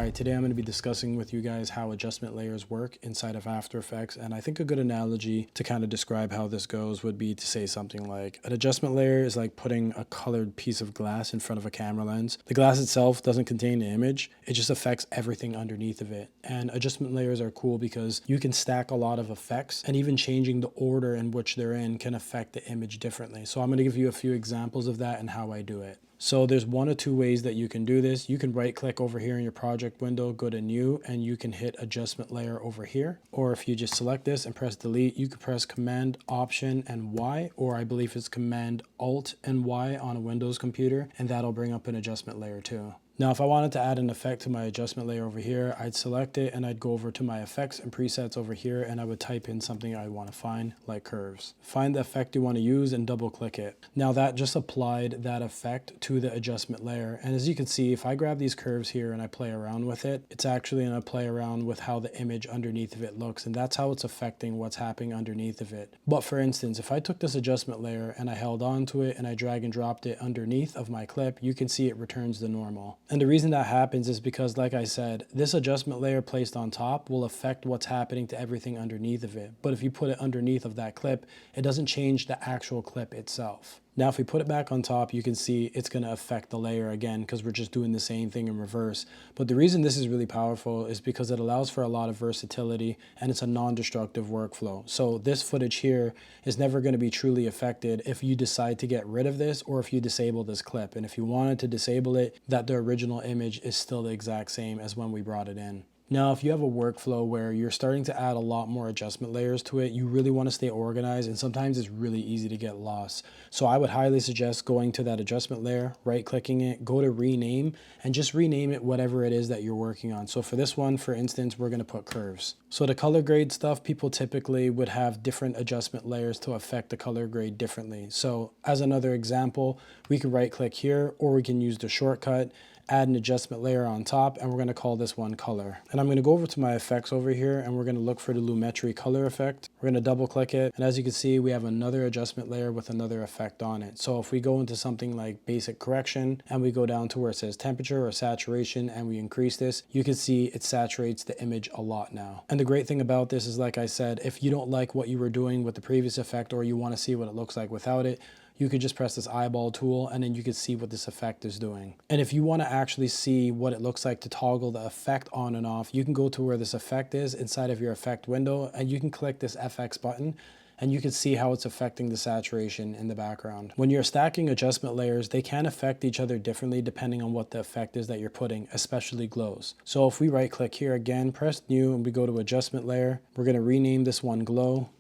Hi, today I'm going to be discussing with you guys how adjustment layers work inside of After Effects, and I think a good analogy to kind of describe how this goes would be to say something like an adjustment layer is like putting a colored piece of glass in front of a camera lens. The glass itself doesn't contain the image, it just affects everything underneath of it. And adjustment layers are cool because you can stack a lot of effects, and even changing the order in which they're in can affect the image differently. So I'm going to give you a few examples of that and how I do it. So there's one or two ways that you can do this. You can right click over here in your project window, go to new, and you can hit adjustment layer over here. Or if you just select this and press delete, you can press Command Option and Y, or I believe it's Command Alt and Y on a Windows computer, and that'll bring up an adjustment layer too. Now, if I wanted to add an effect to my adjustment layer over here, I'd select it and I'd go over to my effects and presets over here, and I would type in something I want to find, like curves. Find the effect you want to use and double click it. Now that just applied that effect to the adjustment layer. And as you can see, if I grab these curves here and I play around with it, it's actually going to play around with how the image underneath of it looks. And that's how it's affecting what's happening underneath of it. But for instance, if I took this adjustment layer and I held on to it and I drag and dropped it underneath of my clip, you can see it returns the normal. And the reason that happens is because, like I said, this adjustment layer placed on top will affect what's happening to everything underneath of it. But if you put it underneath of that clip, it doesn't change the actual clip itself. Now, if we put it back on top, you can see it's going to affect the layer again because we're just doing the same thing in reverse. But the reason this is really powerful is because it allows for a lot of versatility and it's a non-destructive workflow. So this footage here is never going to be truly affected if you decide to get rid of this or if you disable this clip. And if you wanted to disable it, that the original image is still the exact same as when we brought it in. Now, if you have a workflow where you're starting to add a lot more adjustment layers to it, you really want to stay organized, and sometimes it's really easy to get lost. So I would highly suggest going to that adjustment layer, right-clicking it, go to rename, and just rename it whatever it is that you're working on. So for this one, for instance, we're going to put curves. So the color grade stuff, people typically would have different adjustment layers to affect the color grade differently. So as another example, we could right-click here, or we can use the shortcut, add an adjustment layer on top, and we're going to call this one color. And I'm going to go over to my effects over here, and we're going to look for the Lumetri color effect. We're going to double click it, and as you can see, we have another adjustment layer with another effect on it. So if we go into something like basic correction, and we go down to where it says temperature or saturation, and we increase this, you can see it saturates the image a lot now. And the great thing about this is, like I said, if you don't like what you were doing with the previous effect, or you want to see what it looks like without it, you could just press this eyeball tool and then you can see what this effect is doing. And if you want to actually see what it looks like to toggle the effect on and off, you can go to where this effect is inside of your effect window, and you can click this FX button and you can see how it's affecting the saturation in the background. When you're stacking adjustment layers, they can affect each other differently depending on what the effect is that you're putting, especially glows. So if we right click here again, press new, and we go to adjustment layer, we're going to rename this one glow.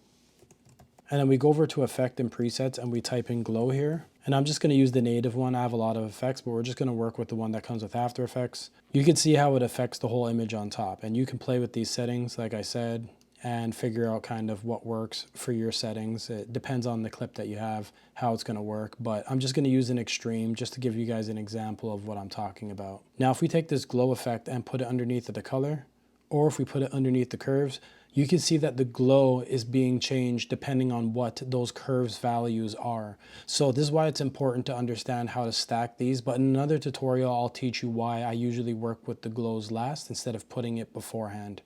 And then we go over to effect and presets and we type in glow here. And I'm just going to use the native one. I have a lot of effects, but we're just going to work with the one that comes with After Effects. You can see how it affects the whole image on top. And you can play with these settings, like I said, and figure out kind of what works for your settings. It depends on the clip that you have, how it's going to work. But I'm just going to use an extreme just to give you guys an example of what I'm talking about. Now, if we take this glow effect and put it underneath of the color, or if we put it underneath the curves, you can see that the glow is being changed depending on what those curves values are. So this is why it's important to understand how to stack these. But in another tutorial, I'll teach you why I usually work with the glows last instead of putting it beforehand.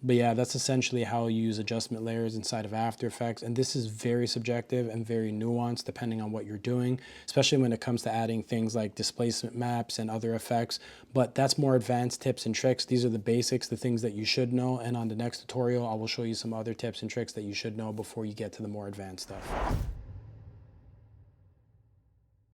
But yeah, that's essentially how you use adjustment layers inside of After Effects. And this is very subjective and very nuanced depending on what you're doing, especially when it comes to adding things like displacement maps and other effects. But that's more advanced tips and tricks. These are the basics, the things that you should know. And on the next tutorial, I will show you some other tips and tricks that you should know before you get to the more advanced stuff.